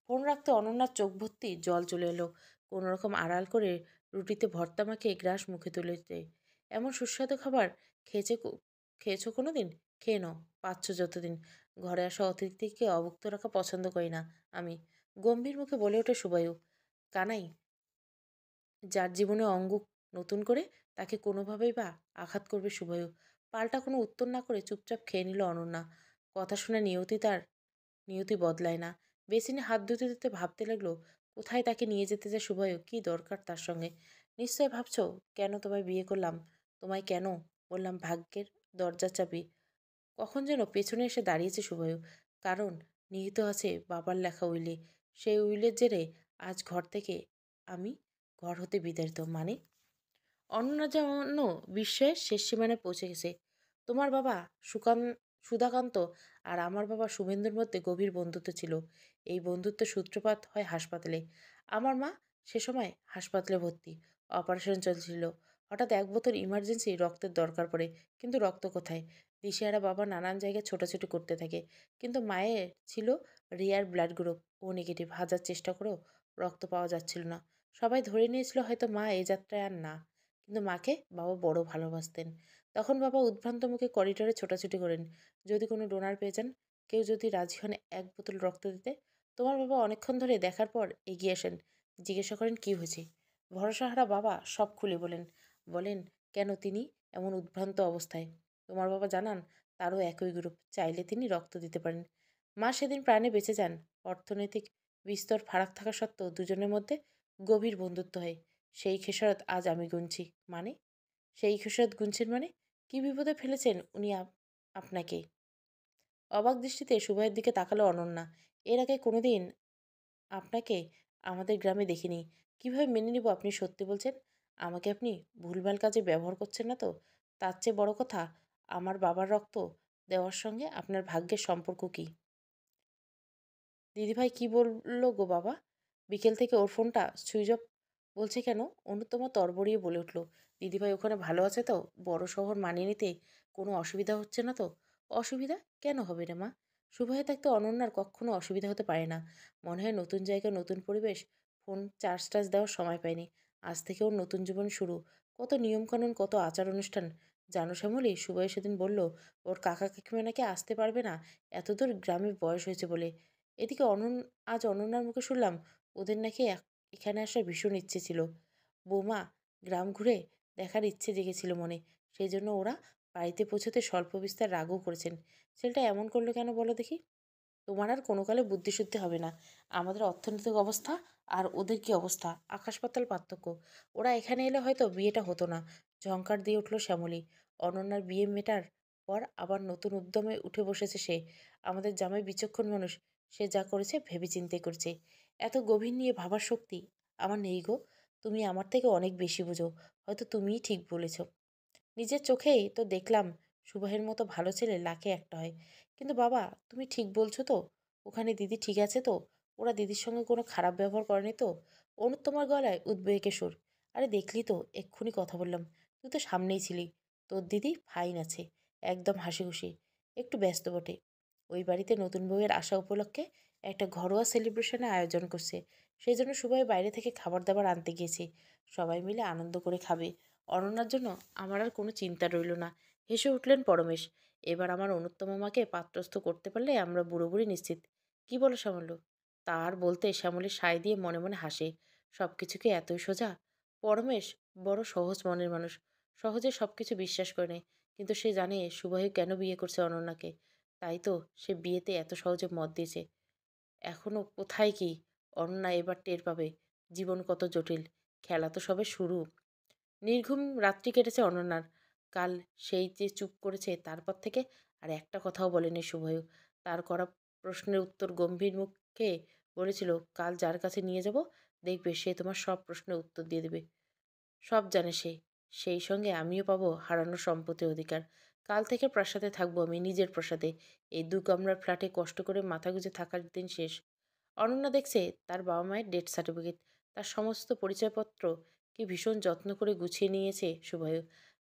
ফোন রাখতে অনন্যার চোখ ভর্তি জল চলে এলো। কোনো রকম আড়াল করে রুটিতে ভর্তা মাখিয়ে গ্রাস মুখে তুলে দেয়। এমন সুস্বাদু খাবার খেয়েছো কোনো দিন? খেয়ে নাও, পাচ্ছ যতদিন। ঘরে আসা অতিথিকে অভুক্ত রাখা পছন্দ করি না আমি। গম্ভীর মুখে বলে ওঠে শুভায়ু। কানাই যার জীবনে অঙ্গ নতুন করে, তাকে কোনোভাবেই বা আঘাত করবে শুভায়ু? পাল্টা কোনো উত্তর না করে চুপচাপ খেয়ে নিল অনন্যা। কথা শুনে নিয়তি বদলায় না। বেসিনে হাত ধুতে ধুতে ভাবতে লাগলো, কোথায় তাকে নিয়ে যেতে চায় শুভায়ু? কি দরকার তার সঙ্গে? নিশ্চয় ভাবছো, কেন তোমায় বিয়ে করলাম? তোমায় কেন বললাম ভাগ্যের দরজার চাবি? কখন যেন পেছনে এসে দাঁড়িয়েছে শুভায়ু। কারণ নিহিত আছে বাবার লেখা উইলে। সেই উইলের জেরে আজ আমি ঘর হতে বিতাড়িত। মানে? অনন্যা যেন বিস্ময়ের শেষ সীমানায় পৌঁছে গেছে। তোমার বাবা সুকান সুধাকান্ত আর আমার বাবা শুভেন্দুর মধ্যে গভীর বন্ধুত্ব ছিল। এই বন্ধুত্বের সূত্রপাত হয় হাসপাতালে। আমার মা সে সময় হাসপাতালে ভর্তি, অপারেশন চলছিল। হঠাৎ এক বোতল ইমার্জেন্সি রক্তের দরকার পড়ে, কিন্তু রক্ত কোথায়? দিশেহারা বাবা নানান জায়গায় ছোটাছুটি করতে থাকে, কিন্তু মায়ের ছিল রেয়ার ব্লাড গ্রুপ, ও নেগেটিভ। হাজার চেষ্টা করেও রক্ত পাওয়া যাচ্ছিল না। সবাই ধরে নিয়েছিল হয়তো মা এ যাত্রায় আর না। কিন্তু মাকে বাবা বড় ভালোবাসতেন। তখন বাবা উদ্ভ্রান্ত মুখে করিডোরে ছোটাছুটি করেন, যদি কোনো ডোনার পেয়ে যান, কেউ যদি রাজি হন এক বোতল রক্ত দিতে। তোমার বাবা অনেকক্ষণ ধরে দেখার পর এগিয়ে আসেন, জিজ্ঞাসা করেন কি হয়েছে। ভরসাহারা বাবা সব খুলে বলেন। বলেন কেন তিনি এমন উদ্ভ্রান্ত অবস্থায়। তোমার বাবা জানান তারও একই গ্রুপ, চাইলে তিনি রক্ত দিতে পারেন। মা সেদিন প্রাণে বেঁচে যান। অর্থনৈতিক বিস্তর ফারাক থাকা সত্ত্বেও দুজনের মধ্যে গভীর বন্ধুত্ব হয়। সেই খেসারত আজ আমি গুনছি। মানে? সেই খেসারত গুনছেন মানে? কি বিপদে ফেলেছেন উনি আপনাকে? অবাক দৃষ্টিতে সুভয়ের দিকে তাকালো অনন্যা। এর আগে কোনোদিন আপনাকে আমাদের গ্রামে দেখিনি। কিভাবে মেনে নিব আপনি সত্যি বলছেন? আমাকে আপনি ভুলভাল কাজে ব্যবহার করছেন না তো? তার চেয়ে বড় কথা, আমার বাবার রক্ত দেওয়ার সঙ্গে আপনার ভাগ্যের সম্পর্ক কি? দিদিভাই কি বললো গো বাবা? বিকেল থেকে ওর ফোনটা সুইচ অফ বলছে কেন? অনুত্তমা তরবরিয়ে বলে উঠল। দিদিভাই ওখানে ভালো আছে তো? বড় শহর মানিয়ে নিতে কোনো অসুবিধা হচ্ছে না তো? অসুবিধা কেন হবে রে মা? শুভয়ে থাকতে অনন্যার কখনো অসুবিধা হতে পারে না। মনে হয় নতুন জায়গা, নতুন পরিবেশ। ফোন চার্জ টার্জ দেওয়ার সময় পায়নি। আজ থেকে ওর নতুন জীবন শুরু। কত নিয়মকানুন, কত আচার অনুষ্ঠান। জানো শ্যামলী, শুভয়ে সেদিন বলল ওর কাকা কাকিমা নাকি আসতে পারবে না, এতদূর গ্রামে বয়স হয়েছে বলে। এদিকে আজ অনন্যার মুখে শুনলাম ওদের নাকি এখানে আসার ভীষণ ইচ্ছে ছিল। বৌমা গ্রাম ঘুরে দেখার ইচ্ছে জেগেছিল মনে। সেই জন্য ওরা বাড়িতে পৌঁছতে স্বল্প বিস্তার রাগও করেছেন। ছেলেটা এমন করলো কেন বলো দেখি? তোমার আর কোনো কালে বুদ্ধিশুদ্ধি হবে না। আমাদের অর্থনৈতিক অবস্থা আর ওদের কি অবস্থা, আকাশ পাতাল পার্থক্য। ওরা এখানে এলে হয়তো বিয়েটা হতো না। ঝংকার দিয়ে উঠল শ্যামলী। অনন্যার বিয়ে মেটার পর আবার নতুন উদ্যমে উঠে বসেছে সে। আমাদের জামাই বিচক্ষণ মানুষ। সে যা করেছে ভেবে চিন্তে করেছে। এত গভীর নিয়ে ভাবার শক্তি আমার নেই গো। তুমি আমার থেকে অনেক বেশি বোঝো। হয়তো তুমিই ঠিক বলেছ। নিজের চোখেই তো দেখলাম সুবাহের মতো ভালো ছেলে লাখে একটা হয়। কিন্তু বাবা, তুমি ঠিক বলছো তো? ওখানে দিদি ঠিক আছে তো? ওরা দিদির সঙ্গে কোনো খারাপ ব্যবহার করেনি তো? অনুত্তমার গলায় উদ্বেগের সুর। আরে দেখলি তো, এক্ষুনি কথা বললাম। তুই তো সামনেই ছিলি। তোর দিদি ফাইন আছে, একদম হাসি খুশি। একটু ব্যস্ত বটে। ওই বাড়িতে নতুন বউয়ের আসা উপলক্ষে একটা ঘরোয়া সেলিব্রেশনের আয়োজন করছে। সেই জন্য সবাই বাইরে থেকে খাবার দাবার আনতে গিয়েছে। সবাই মিলে আনন্দ করে খাবে। অনন্যার জন্য আমার আর কোনো চিন্তা রইল না। হেসে উঠলেন পরমেশ। এবার আমার অনুত্তম মামাকে পাত্রস্থ করতে পারলে আমরা বুড়ো বুড়ি নিশ্চিত। কি বলো শ্যামল? তার বলতে শ্যামলের সায় দিয়ে মনে মনে হাসে। সব কিছু কি এতই সোজা? পরমেশ বড় সহজ মনের মানুষ। সহজে সব কিছু বিশ্বাস করে নেয়। কিন্তু সে জানে সুবাহু কেন বিয়ে করছে অনন্যাকে। তাই তো সে বিয়েতে এত সহজে মত দিয়েছে। এখনো কোথায় কি? অনন্যা এবার টের পাবে জীবন কত জটিল। খেলা তো সবে শুরু। নির্ঘুম রাত্রি কেটেছে অনন্যার। কাল সেই যে চুপ করেছে, তারপর থেকে আর একটা কথাও বলেনি শুভয়ু। তার করা প্রশ্নের উত্তর গম্ভীর মুখে বলেছিল, কাল যার কাছে নিয়ে যাব দেখবে সে তোমার সব প্রশ্নের উত্তর দিয়ে দেবে। সব জানে সে। সেই সঙ্গে আমিও পাবো হারানো সম্পত্তির অধিকার। কাল থেকে প্রাসাদে থাকবো আমি, নিজের প্রাসাদে। এই দু কামরার ফ্ল্যাটে কষ্ট করে মাথা গুঁজে থাকার দিন শেষ। অনন্যা দেখছে তার বাবা মায়ের ডেথ সার্টিফিকেট, তার সমস্ত পরিচয়পত্র কি ভীষণ যত্ন করে গুছিয়ে নিয়েছে শুভায়ু।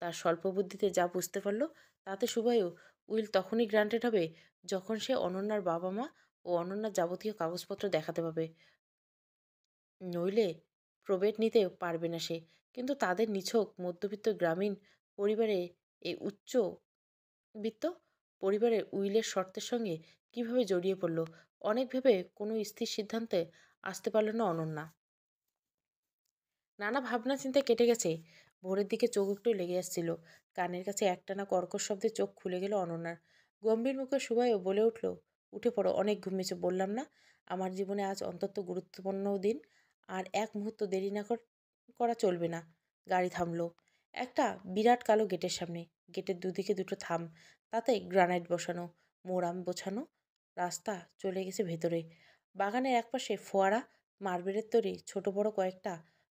তার স্বল্প বুদ্ধিতে যা বুঝতে পারলো, তাতে শুভায়ু উইল তখনই গ্রান্টেড হবে যখন সে অনন্যার বাবা মা ও অনন্যার যাবতীয় কাগজপত্র দেখাতে পাবে। নইলে প্রবেট নিতে পারবে না সে। কিন্তু তাদের নিছক মধ্যবিত্ত গ্রামীণ পরিবারে এই উচ্চবিত্ত পরিবারের উইলের শর্তের সঙ্গে কিভাবে জড়িয়ে পড়ল? অনেক ভেবে কোনো স্থির সিদ্ধান্তে আসতে পারল না অনন্যা। নানা ভাবনা চিন্তায় কেটে গেছে। ভোরের দিকে চোখ একটু লেগে আসছিল। কানের কাছে একটানা কর্কশ শব্দে চোখ খুলে গেল অনন্যার। গম্ভীর মুখে শুভায়ও বলে উঠল, উঠে পড়ো, অনেক ঘুমিয়েছে বললাম না? আমার জীবনে আজ অন্তত গুরুত্বপূর্ণ দিন। আর এক মুহূর্ত দেরি না করা চলবে না। গাড়ি থামলো একটা বিরাট কালো গেটের সামনে। গেটের দুদিকে দুটো থাম, তাতে গ্রানাইট বসানো, মোরাম গোছানো। রাস্তা চলে গেছে ভেতরে। বাগানের একপাশে ফোয়ারা, মার্বেলের তৈরি ছোট বড় কয়েকটা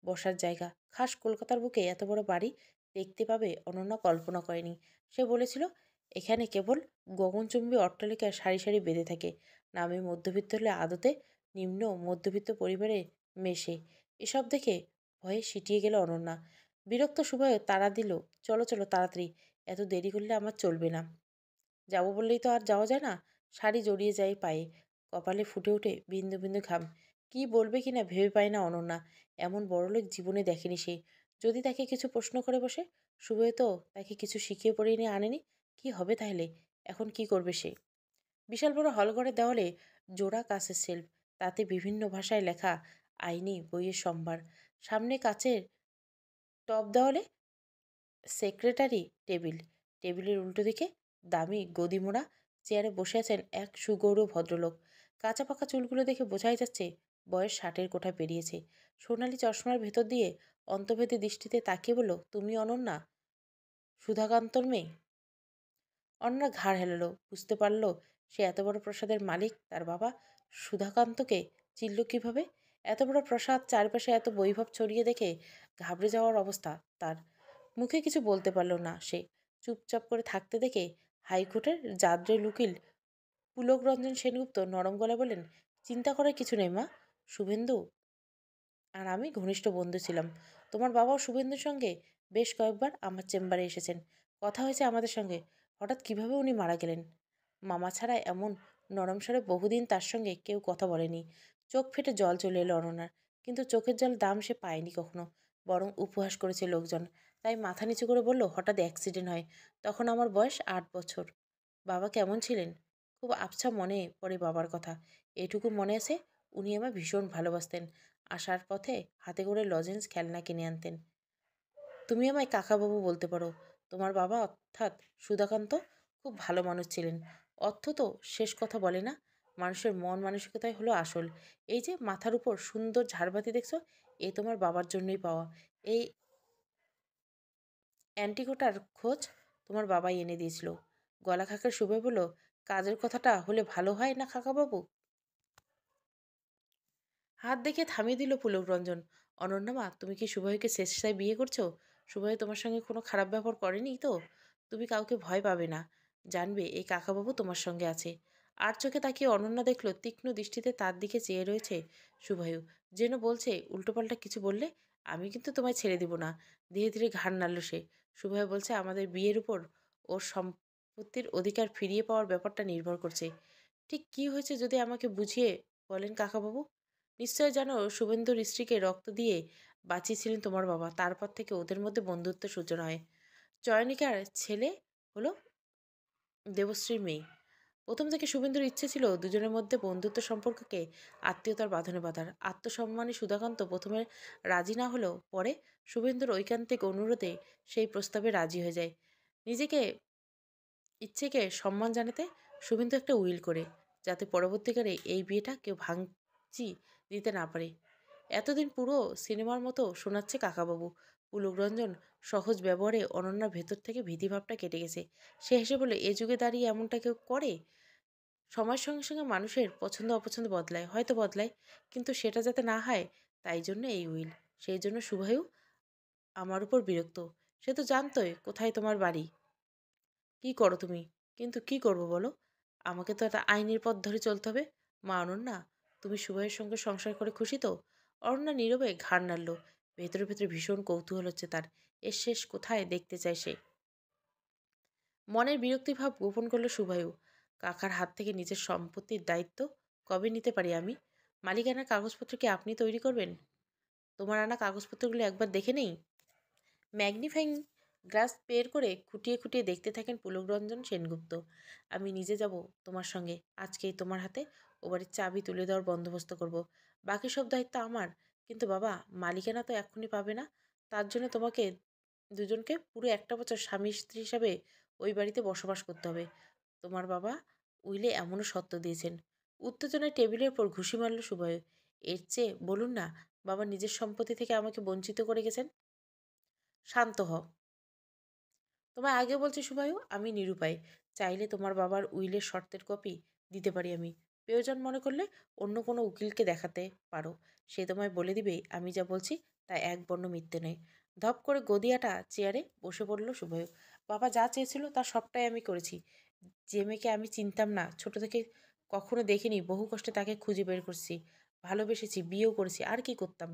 বসার জায়গা। খাস কলকাতার বুকে এত বড় বাড়ি দেখতে পাবে অনন্যা কল্পনা করেনি। সে বলেছিল এখানে কেবল গগনচুম্বী অট্টালিকায় সারি সারি বেঁধে থাকে। না আমি মধ্যবিত্ত হলে আদতে নিম্ন মধ্যবিত্ত পরিবারে মেশে। এসব দেখে ভয়ে সিটিয়ে গেল অনন্যা। বিরক্ত সুভয় তাড়া দিল, চলো চলো তাড়াতাড়ি, এত দেরি করলে আমার চলবে না। যাবো বললেই তো আর যাওয়া যায় না। শাড়ি জড়িয়ে যায় পায়ে, কপালে ফুটে ওঠে বিন্দু বিন্দু ঘাম। কি বলবে কিনা ভেবে পায় না অনন্যা। এমন বড়লোক জীবনে দেখেনি সে। যদি তাকে কিছু প্রশ্ন করে বসে, শুভে তো তাকে কিছু শিখিয়ে পড়িয়ে নিয়ে আনেনি। কি হবে তাহলে? এখন কি করবে সে? বিশাল বড় হলঘরের দেওয়ালে জোড়া কাচের শেলফ, তাতে বিভিন্ন ভাষায় লেখা আইনি বইয়ের সম্ভার। সামনে কাচের টপ দেওয়ালে সেক্রেটারি টেবিল, টেবিলের উল্টো দিকে দামি গদিমোড়া চেয়ারে বসে আছেন এক সুগৌর ভদ্রলোক। কাঁচা পাকা চুলগুলো দেখে বোঝাই যাচ্ছে বয়স 60-এর কোঠা পেরিয়েছে। সোনালি চশমার ভেতর দিয়ে অন্তর্ভেদী দৃষ্টিতে তাকিয়ে বলল, তুমি অনন্যা, সুধাকান্তর মেয়ে? অনন্যা ঘাড় হেলালো, বুঝতে পারল সে এত বড় প্রাসাদের মালিক, তার বাবা সুধাকান্তকে চিনল কিভাবে। এত বড় প্রাসাদ, চারপাশে এত বৈভব ছড়িয়ে দেখে ঘাবড়ে যাওয়ার অবস্থা তার। মুখে কিছু বলতে পারল না সে। চুপচাপ করে থাকতে দেখে হাইকোর্টের জাদ্রের উকিল পুলকরঞ্জন সেনগুপ্ত নরম গলায় বলেন, চিন্তা করার কিছু নেই মা। শুভেন্দু আর আমি ঘনিষ্ঠ বন্ধু ছিলাম। তোমার বাবাও শুভেন্দুর সঙ্গে বেশ কয়েকবার আমার চেম্বারে এসেছেন। কথা হয়েছে আমাদের সঙ্গে। হঠাৎ কিভাবে উনি মারা গেলেন, মামা ছাড়া এমন নরম স্বরে বহুদিন তার সঙ্গে কেউ কথা বলেনি। চোখ ফেটে জল চলে এলো অননার। কিন্তু চোখের জল দাম সে পায়নি কখনো, বরং উপহাস করেছে লোকজন। তাই মাথা নিচু করে বলল, হঠাৎ অ্যাক্সিডেন্ট হয়, তখন আমার বয়স 8 বছর। বাবা কেমন ছিলেন? খুব আবছা মনে পড়ে বাবার কথা। এটুকু মনে আছে, উনি আমায় ভীষণ ভালোবাসতেন। আসার পথে হাতে করে লজেন্স খেলনা কিনে আনতেন। তুমি আমায় কাকাবাবু বলতে পারো। তোমার বাবা অর্থাৎ সুধাকান্ত খুব ভালো মানুষ ছিলেন। অর্থ তো শেষ কথা বলে না, মানুষের মন মানসিকতাই হলো আসল। এই যে মাথার উপর সুন্দর ঝাড়বাতি দেখছো, এ তোমার বাবার জন্যই পাওয়া। এই অ্যান্টিকোটার খোঁজ তোমার বাবাই এনে দিয়েছিল। গলা খাকার শুভে বলল, কাজের কথাটা হলে ভালো হয় না কাকাবাবু? হাত দেখে থামিয়ে দিল পুলকরঞ্জন। অনন্যা, তুমি কি শুভকে স্বেচ্ছায় বিয়ে করছো? শুভয় তোমার সঙ্গে কোনো খারাপ ব্যবহার করেনি তো? তুমি কাউকে ভয় পাবে না, জানবে এই কাকাবাবু তোমার সঙ্গে আছে। আর চোখে তাকিয়ে অনন্যা দেখল তীক্ষ্ণ দৃষ্টিতে তার দিকে চেয়ে রয়েছে শুভয়ু, যেন বলছে, উল্টোপাল্টা কিছু বললে আমি কিন্তু তোমায় ছেড়ে দিব না। ধীরে ধীরে ঘাড় নাড়ল সে। শুভয় বলছে, আমাদের বিয়ের উপর ওর সম্পত্তির অধিকার ফিরিয়ে পাওয়ার ব্যাপারটা নির্ভর করছে। ঠিক কি হয়েছে যদি আমাকে বুঝিয়ে বলেন কাকাবাবু? নিশ্চয় জানো, শুভেন্দুর স্ত্রীকে রক্ত দিয়ে বাঁচিয়েছিলেন তোমার বাবা। তারপর থেকে ওদের মধ্যে বন্ধুত্বের সূচনা হয়। চয়নিকার ছেলে হলো দেবশ্রীর মেয়ে। প্রথম থেকে শুভেন্দুর ইচ্ছে ছিল দুজনের মধ্যে বন্ধুত্ব সম্পর্ককে আত্মীয়তার বাঁধনে বাঁধার। আত্মসম্মানী সুধাকান্ত প্রথমে রাজি না হলেও পরে শুভেন্দুর ঐকান্তিক অনুরোধে সেই প্রস্তাবে রাজি হয়ে যায়। নিজেকে ইচ্ছেকে সম্মান জানাতে শুভেন্দু একটা উইল করে, যাতে পরবর্তীকালে এই বিয়েটা কেউ ভাঙচি দিতে না পারে। এতদিন পুরো সিনেমার মতো শোনাচ্ছে কাকাবাবু। পুলকরঞ্জন সহজ ব্যবহারে অনন্যার ভেতর থেকে ভীতিভাবটা কেটে গেছে। সে হেসে বলে, এ যুগে দাঁড়িয়ে এমনটা কেউ করে? সময়ের সঙ্গে সঙ্গে মানুষের পছন্দ অপছন্দ বদলায়, হয়তো বদলায়, কিন্তু সেটা যাতে না হয় তাই জন্য এই উইল। সেই জন্য শুভায়ু আমার উপর বিরক্ত। সে তো জানতোই কোথায় তোমার বাড়ি, কি করো তুমি। কিন্তু কি করব বলো? আমাকে তো একটা আইনের পথ ধরে চলতে হবে। মা অনন্যা, তুমি শুভয়ের সঙ্গে সংসার করে খুশি তো? অনন্যা নীরবে ঘাড় নাড়ল। ভেতরে ভেতরে ভীষণ কৌতূহল হচ্ছে তার। এর শেষ কোথায় দেখতে চায় সে। মনের বিরক্তিভাব গোপন করল শুভায়ু। কাকার হাত থেকে নিজের সম্পত্তির দায়িত্ব কবে নিতে পারি আমি? মালিকানার কাগজপত্র কি আপনি তৈরি করবেন? তোমার আনা কাগজপত্রগুলো একবার দেখে নেই। ম্যাগনিফাইং গ্লাস বের করে খুঁটিয়ে খুঁটিয়ে দেখতে থাকেন পুলকরঞ্জন সেনগুপ্ত। আমি নিজে যাব তোমার সঙ্গে। আজকেই তোমার হাতে ও বাড়ির চাবি তুলে দেওয়ার বন্দোবস্ত করব। বাকি সব দায়িত্ব আমার। কিন্তু বাবা, মালিকানা তো এখনই পাবে না। তার জন্য তোমাকে দুজনকে পুরো একটা বছর স্বামী স্ত্রী হিসাবে ওই বাড়িতে বসবাস করতে হবে। তোমার বাবা উইলে এমনও সত্য দিয়েছেন। উত্তেজনায় টেবিলের উপর ঘুষি মারল শুভয়। এর চেয়ে বলুন না, বাবা নিজের সম্পত্তি থেকে আমাকে বঞ্চিত করে গেছেন। শান্ত হ। তোমায় আগে বলছি শুভায়ু, আমি নিরুপায়। চাইলে তোমার বাবার উইলের শর্তের কপি দিতে পারি আমি। প্রয়োজন মনে করলে অন্য কোনো উকিলকে দেখাতে পারো। সে তোমায় বলে দিবে আমি যা বলছি তা এক বর্ণ মিথ্যে নয়। ধপ করে গদিয়াটা চেয়ারে বসে পড়ল শুভয়ু। বাবা যা চেয়েছিল তার সবটাই আমি করেছি। যে মেয়েকে আমি চিনতাম না, ছোট থেকে কখনো দেখিনি, বহু কষ্টে তাকে খুঁজে বের করছি, ভালোবেসেছি, বিয়েও করেছি। আর কি করতাম?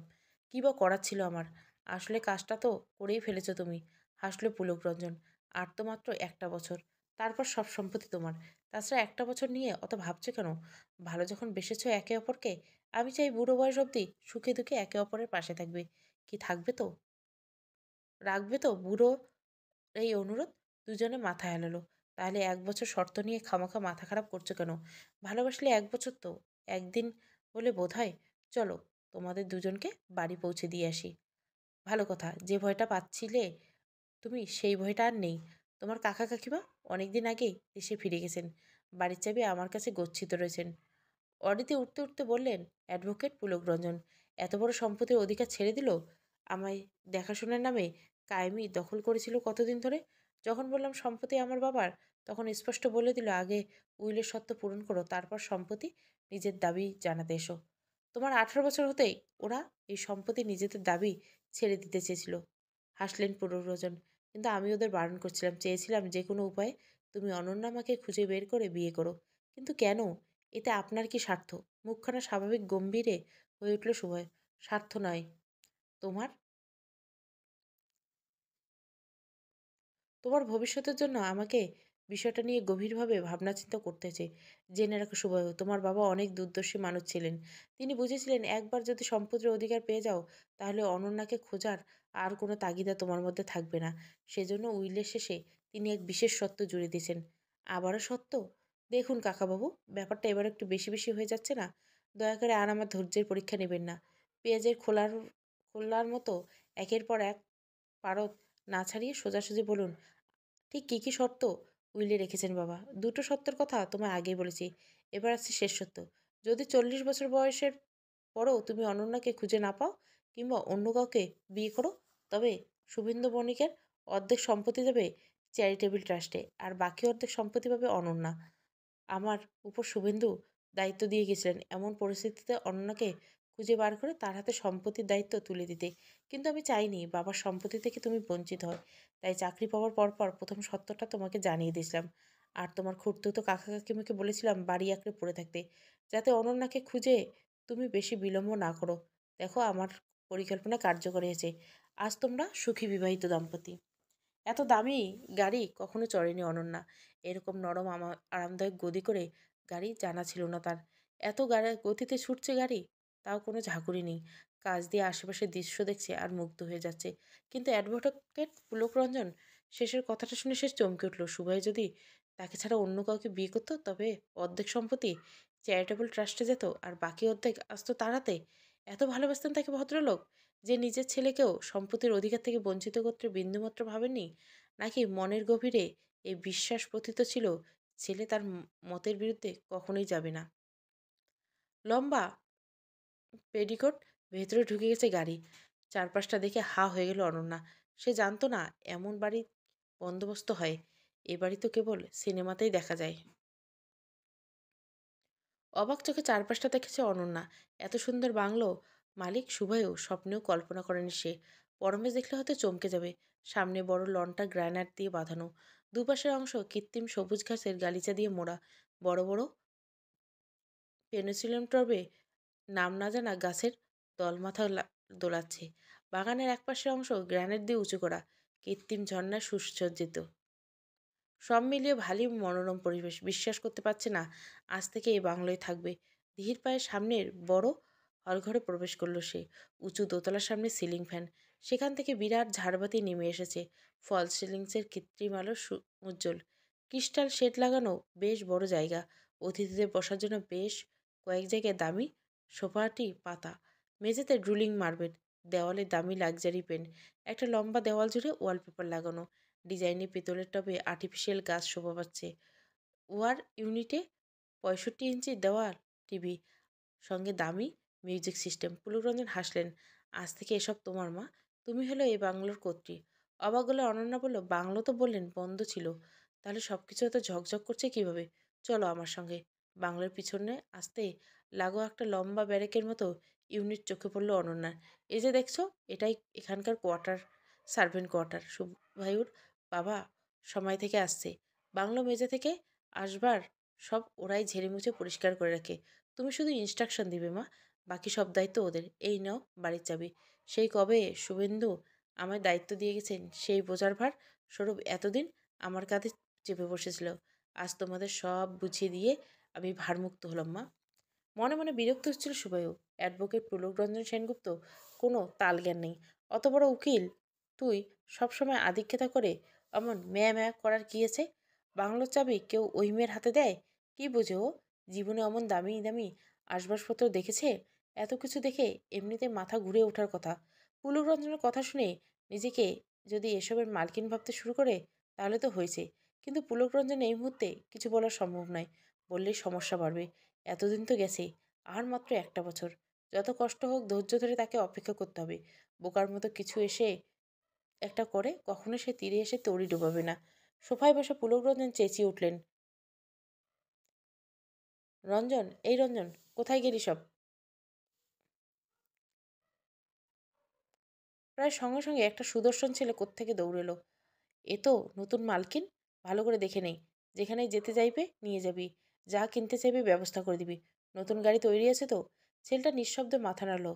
কি বা করার ছিল আমার? আসলে কাজটা তো করেই ফেলেছো তুমি, হাসলো পুলক রঞ্জন। আর তো মাত্র একটা বছর, তারপর সব সম্পত্তি তোমার। তাছাড়া একটা বছর নিয়ে অত ভাবছো কেন? ভালো যখন বেসেছো একে অপরকে, আমি চাই বুড়ো বয়স অবধি সুখে দুঃখে একে অপরের পাশে থাকবে। কি থাকবে তো? রাখবে তো বুড়ো? এই অনুরোধ দুজনে মাথা হেলালো। তাহলে 1 বছর শর্ত নিয়ে খামাখা মাথা খারাপ করছো কেন? ভালোবাসলে 1 বছর তো একদিন বলে বোধ হয়। চলো, তোমাদের দুজনকে বাড়ি পৌঁছে দিয়ে আসি। ভালো কথা, যে ভয়টা পাচ্ছিলে তুমি সেই ভয়টা আর নেই। তোমার কাকা কাকিমা অনেকদিন আগেই দেশে ফিরে গেছেন। বাড়ির চাবি আমার কাছে গচ্ছিত রয়েছেন। অডিতে উঠতে উঠতে বললেন অ্যাডভোকেট পুলক রঞ্জন। এত বড় সম্পত্তির অধিকার ছেড়ে দিল আমায় দেখাশোনার নামে। কায়েমি দখল করেছিল কতদিন ধরে। যখন বললাম সম্পত্তি আমার বাবার, তখন স্পষ্ট বলে দিল আগে উইলের শর্ত পূরণ করো, তারপর সম্পত্তি নিজের দাবি জানাতে এসো। তোমার 18 বছর হতেই ওরা এই সম্পত্তি নিজেদের দাবি ছেড়ে দিতে চেয়েছিল। হাসলেন পুলক রঞ্জন। কিন্তু আমি ওদের বারণ করছিলাম, চেয়েছিলাম যে কোনো উপায়ে তুমি অনন্যা আমাকে খুঁজে বের করে বিয়ে করো। কিন্তু কেন? এতে আপনার কি স্বার্থ? মুখখানা স্বাভাবিক গম্ভীরে হয়ে উঠল সুভয়। স্বার্থ নয়। তোমার তোমার ভবিষ্যতের জন্য আমাকে বিষয়টা নিয়ে গভীরভাবে ভাবনা চিন্তা করতে হয়েছে। জেনে রাখো শুভয়, তোমার বাবা অনেক দূরদর্শী মানুষ ছিলেন। তিনি বুঝেছিলেন একবার যদি সম্পত্তির অধিকার পেয়ে যাও, তাহলে অনন্যাকে খোঁজার আর কোনো তাগিদা তোমার মধ্যে থাকবে না। সেজন্য উইলের শেষে তিনি এক বিশেষ সত্য জুড়ে দিয়েছেন। আবারও সত্য? দেখুন কাকাবাবু, ব্যাপারটা এবার একটু বেশি বেশি হয়ে যাচ্ছে না? দয়া করে আর আমার ধৈর্যের পরীক্ষা নেবেন না। পেঁয়াজের খোলার মতো একের পর এক পারদ না ছাড়িয়ে সোজাসুজি বলুন, ঠিক কী কী শর্ত উইলে রেখেছেন বাবা? দুটো সত্যের কথা তোমায় আগেই বলেছি। এবার আসছে শেষ সত্য। যদি 40 বছর বয়সের পরও তুমি অনন্যাকে খুঁজে না পাও, কিংবা অন্য কাউকে বিয়ে করো, তবে শুভেন্দু বণিকের অর্ধেক সম্পত্তি যাবে চ্যারিটেবল ট্রাস্টে, আর বাকি অর্ধেক সম্পত্তি পাবে অনন্যা। আমার উপর শুভেন্দু দায়িত্ব দিয়ে গেছিলেন এমন পরিস্থিতিতে অনন্যাকে খুঁজে বার করে তার হাতে সম্পত্তির দায়িত্ব তুলে দিতে। কিন্তু আমি চাইনি বাবার সম্পত্তি থেকে তুমি বঞ্চিত হয়। তাই চাকরি পাওয়ার পরপর প্রথম সত্যটা তোমাকে জানিয়ে দিয়েছিলাম। আর তোমার খুড়তুতো কাকা কাকিমাকে বলেছিলাম বাড়ি আঁকড়ে পড়ে থাকতে, যাতে অনন্যাকে খুঁজে তুমি বেশি বিলম্ব না করো। দেখো, আমার পরিকল্পনা কার্যকরী হয়েছে। আজ তোমরা সুখী বিবাহিত দম্পতি। এত দামি গাড়ি কখনো চড়েনি অনন্যা। এরকম নরম আরামদায়ক গদি করে গাড়ি জানা ছিল না তার। এত গতিতে ছুটছে গাড়ি, তাও কোনো ঝাঁকুনি নেই। কাছ দিয়ে আশেপাশের দৃশ্য দেখছে আর মুগ্ধ হয়ে যাচ্ছে। কিন্তু অ্যাডভোকেট পুলক রঞ্জন শেষের কথাটা শুনে সে চমকে উঠল। সুভাই যদি তাকে ছাড়া অন্য কাউকে বিয়ে করতো, তবে অর্ধেক সম্পত্তি চ্যারিটেবল ট্রাস্টে যেত আর বাকি অর্ধেক আসতো তার হাতে। এত ভালোবাসতেন তাকে ভদ্রলোক, যে নিজের ছেলেকেও সম্পত্তির অধিকার থেকে বঞ্চিত করতে বিন্দুমাত্র ভাবেননি? নাকি মনের গভীরে এই বিশ্বাস প্রথিত ছিল, ছেলে তার মতের বিরুদ্ধে কখনোই যাবে না? লম্বা পেডিকোট ভেতরে ঢুকে গেছে গাড়ি। চারপাশটা দেখে হা হয়ে গেল অনন্যা। সে জানতো না এমন বাড়ি বন্দোবস্ত হয়। এ বাড়ি তো কেবল সিনেমাতেই দেখা যায়। অবাক চোখে চারপাশটা দেখেছে অনন্যা। এত সুন্দর বাংলো মালিক শুভেও স্বপ্নেও কল্পনা করেনি সে। পরমেশ দেখলে হয়তো চমকে যাবে। সামনে বড় লনটা গ্রানাইট দিয়ে বাঁধানো, দুপাশের অংশ কৃত্রিম সবুজ ঘাসের গালিচা দিয়ে মোড়া। বড় বড় পেনিসিলিয়াম টবে নাম না জানা গাছের দলমাথা দোলাচ্ছে। বাগানের একপাশের অংশ গ্রানাইট দিয়ে উঁচু করা, কৃত্রিম ঝর্ণায় সুসজ্জিত। সব মিলিয়ে ভালোই মনোরম পরিবেশ। বিশ্বাস করতে পারছে না আজ থেকে এই বাংলোয় থাকবে। ধীর পায়ে সামনের বড় হলঘরে প্রবেশ করলো সে। উঁচু দোতলার সামনে সিলিং ফ্যান, সেখান থেকে বিরাট ঝাড়বাতি নেমে এসেছে। ফল সিলিংসের কৃত্রিম আলো উজ্জ্বল। ক্রিস্টাল শেড লাগানো বেশ বড় জায়গা। অতিথিদের বসার জন্য বেশ কয়েক জায়গায় দামি সোফাটি পাতা। মেঝেতে ড্রুলিং মার্বেল, দেওয়ালে দামি লাক্সারি পেন। একটা লম্বা দেওয়াল জুড়ে ওয়ালপেপার লাগানো, ডিজাইনে পেতলের টবে আর্টিফিশিয়াল গাছ শোভা পাচ্ছে। ওয়ার ইউনিটে 65 ইঞ্চি দেওয়াল টিভি, সঙ্গে দামি মিউজিক সিস্টেম। পুলকরঞ্জন হাসলেন। আজ থেকে এসব তোমার মা। তুমি হলো এই বাংলোর কর্ত্রী। অবাক গলায় অনন্যা বলল, বাংলো তো বললেন বন্ধ ছিল, তাহলে সব কিছু এত ঝকঝক করছে কিভাবে? চলো আমার সঙ্গে। বাংলোর পিছনে আসতে লাগোয়া একটা লম্বা ব্যারেকের মতো ইউনিট চোখে পড়ল অনন্যার। এই যে দেখছো, এটাই এখানকার কোয়ার্টার, সার্ভেন্ট কোয়ার্টার। শুভায়ুর বাবা সময় থেকে আসছে। বাংলো মেজে থেকে আসবার সব ওরাই ঝেড়ে মুছে পরিষ্কার করে রাখে। তুমি শুধু ইনস্ট্রাকশন দিবে মা, বাকি সব দায়িত্ব ওদের। এই নাও বাড়ির চাবি। সেই কবে শুভেন্দু আমায় দায়িত্ব দিয়ে গেছেন, সেই বোঝার ভার স্বরূপ এতদিন আমার কাঁধে চেপে বসেছিল। আজ তোমাদের সব বুঝিয়ে দিয়ে আমি ভারমুক্ত হলাম মা। মনে মনে বিরক্ত হচ্ছিল শুভায়ু। অ্যাডভোকেট পুলক রঞ্জন সেনগুপ্ত কোনো তালজ্ঞান নেই। অত বড় উকিল তুই, সবসময় আধিক্যতা করে অমন ম্যা ম্যা করার কি আছে? বাংলোর চাবি কেউ ওই মেয়ের হাতে দেয়? কি বোঝে ও? জীবনে অমন দামি দামি আসবাবপত্র দেখেছে? এত কিছু দেখে এমনিতে মাথা ঘুরে ওঠার কথা। পুলক রঞ্জনের কথা শুনে নিজেকে যদি এসবের মালকিন ভাবতে শুরু করে, তাহলে তো হয়েছে। কিন্তু পুলক রঞ্জন এই মুহূর্তে কিছু বলা সম্ভব নয়। বললেই সমস্যা বাড়বে। এতদিন তো গেছে, আর মাত্র একটা বছর। যত কষ্ট হোক ধৈর্য ধরে তাকে অপেক্ষা করতে হবে। বোকার মতো কিছু এসে একটা করে কখনো সে তীরে এসে তড়ি ডোবাবে না। সোফায় বসে পুলক রঞ্জন চেঁচিয়ে উঠলেন, রঞ্জন, এই রঞ্জন, কোথায় গেলি সব? প্রায় সঙ্গে সঙ্গে একটা সুদর্শন ছেলে কোত্থেকে দৌড় এলো। এ তো নতুন মালকিন। ভালো করে দেখে নেই। যেখানে যেতে চাইবে নিয়ে যাবি, যা কিনতে চাইবে ব্যবস্থা করে দিবি। নতুন গাড়ি তৈরি আছে তো? ছেলেটা নিঃশব্দে মাথা নাড়ল।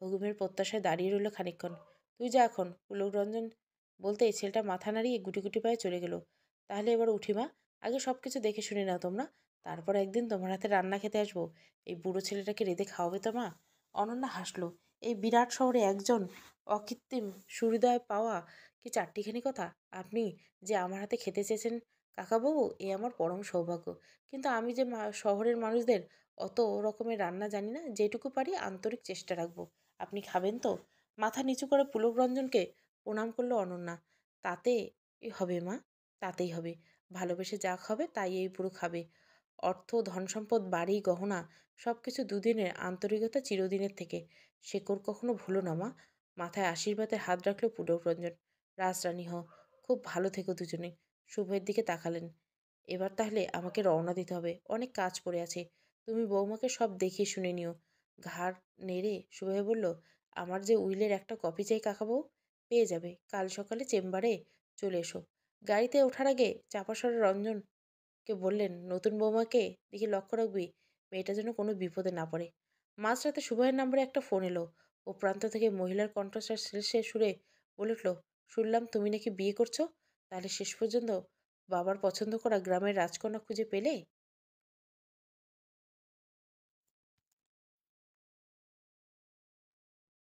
হুকুমের প্রত্যাশায় দাঁড়িয়ে রইল খানিকক্ষণ। তুই যা এখন, পুলক রঞ্জন বলতেই ছেলেটা মাথা নাড়িয়ে গুটি গুটি পায়ে চলে গেল। তাহলে এবার উঠি মা। আগে সব কিছু দেখে শুনে নাও তোমরা। তারপর একদিন তোমার হাতে রান্না খেতে আসবো। এই বুড়ো ছেলেটাকে রেঁধে খাওয়াবে তো মা? অনন্যা হাসলো। এই বিরাট শহরে একজন অকৃত্রিম সুহৃদয় পাওয়া কি চারটিখানি কথা? আপনি যে আমার হাতে খেতে চেয়েছেন কাকাবাবু, এ আমার পরম সৌভাগ্য। কিন্তু আমি যে শহরের মানুষদের অত রকমের রান্না জানি না। যেটুকু পারি আন্তরিক চেষ্টা রাখবো। আপনি খাবেন তো? মাথা নিচু করে পুলক রঞ্জনকে প্রণাম করলো অনন্যা। তাতে হবে মা, তাতেই হবে। ভালোবেসে যা খাবে তাই এই বুড়ো খাবে। অর্থ, ধনসম্পদ, বাড়ি, গহনা সব কিছু দুদিনের, আন্তরিকতা চিরদিনের থেকে। শেকড় কখনো ভুলো না মা। মাথায় আশীর্বাদের হাত রাখলো পুলক রঞ্জন। রাজরানী হও। খুব ভালো থেকো দুজনে। শুভের দিকে তাকালেন। এবার তাহলে আমাকে রওনা দিতে হবে। অনেক কাজ পড়ে আছে। তুমি বৌমাকে সব দেখিয়ে শুনে নিও। ঘাড় নেড়ে শুভে বলল, আমার যে উইলের একটা কপি চাই কাকাবাবু। পেয়ে যাবে। কাল সকালে চেম্বারে চলে এসো। গাড়িতে ওঠার আগে চাপা স্বরে রঞ্জনকে বললেন, নতুন বৌমাকে দিকে লক্ষ্য রাখবি। মেয়েটা যেন কোনো বিপদে না পড়ে। মাঝরাতে শুভয়ের নম্বরে একটা ফোন এলো। ও প্রান্ত থেকে মহিলার কণ্ঠস্বর শেষে সুরে বলে উঠল, শুনলাম তুমি নাকি বিয়ে করছো। তাহলে শেষ পর্যন্ত বাবার পছন্দ করা গ্রামের রাজকন্যা খুঁজে পেলে?